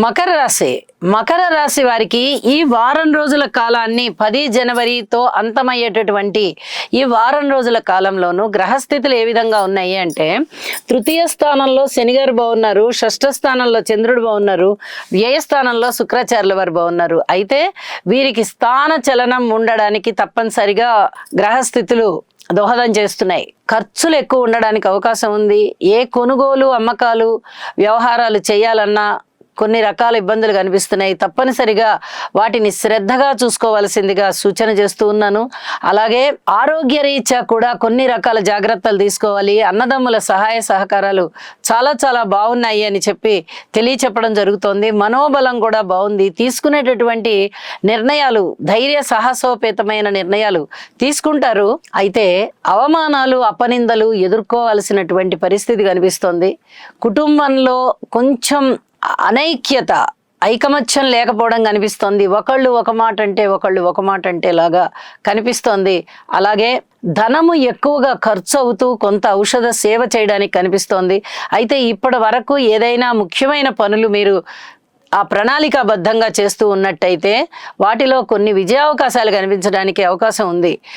మకర రాశి వారికి ఈ వారం రోజుల కాలాన్ని 10 జనవరితో అంతమయ్యేటటువంటి ఈ వారం రోజుల కాలంలోనూ గ్రహస్థితులు ఏ విధంగా ఉన్నాయి అంటే, తృతీయ స్థానంలో శనిగారు బాగున్నారు, షష్ఠ స్థానంలో చంద్రుడు బాగున్నారు, వ్యయ స్థానంలో శుక్రాచార్యుల వారు బాగున్నారు. అయితే వీరికి స్థాన చలనం ఉండడానికి తప్పనిసరిగా గ్రహస్థితులు దోహదం చేస్తున్నాయి. ఖర్చులు ఎక్కువ ఉండడానికి అవకాశం ఉంది. ఏ కొనుగోలు అమ్మకాలు వ్యవహారాలు చేయాలన్నా కొన్ని రకాల ఇబ్బందులు కనిపిస్తున్నాయి. తప్పనిసరిగా వాటిని శ్రద్ధగా చూసుకోవాల్సిందిగా సూచన చేస్తూ ఉన్నాను. అలాగే ఆరోగ్య రీత్యా కూడా కొన్ని రకాల జాగ్రత్తలు తీసుకోవాలి. అన్నదమ్ముల సహాయ సహకారాలు చాలా చాలా బాగున్నాయి అని చెప్పి తెలియచెప్పడం జరుగుతోంది. మనోబలం కూడా బాగుంది. తీసుకునేటటువంటి నిర్ణయాలు ధైర్య సాహసోపేతమైన నిర్ణయాలు తీసుకుంటారు. అయితే అవమానాలు అపనిందలు ఎదుర్కోవాల్సినటువంటి పరిస్థితి కనిపిస్తోంది. కుటుంబంలో కొంచెం అనైక్యత, ఐకమత్యం లేకపోవడం కనిపిస్తోంది. ఒకళ్ళు ఒక మాట అంటే ఒకళ్ళు ఒక మాట అంటే లాగా కనిపిస్తోంది. అలాగే ధనము ఎక్కువగా ఖర్చు అవుతూ కొంత ఔషధ సేవ చేయడానికి కనిపిస్తోంది. అయితే ఇప్పటి వరకు ఏదైనా ముఖ్యమైన పనులు మీరు ఆ ప్రణాళికాబద్ధంగా చేస్తూ ఉన్నట్టయితే వాటిలో కొన్ని విజయావకాశాలు కనిపించడానికి అవకాశం ఉంది.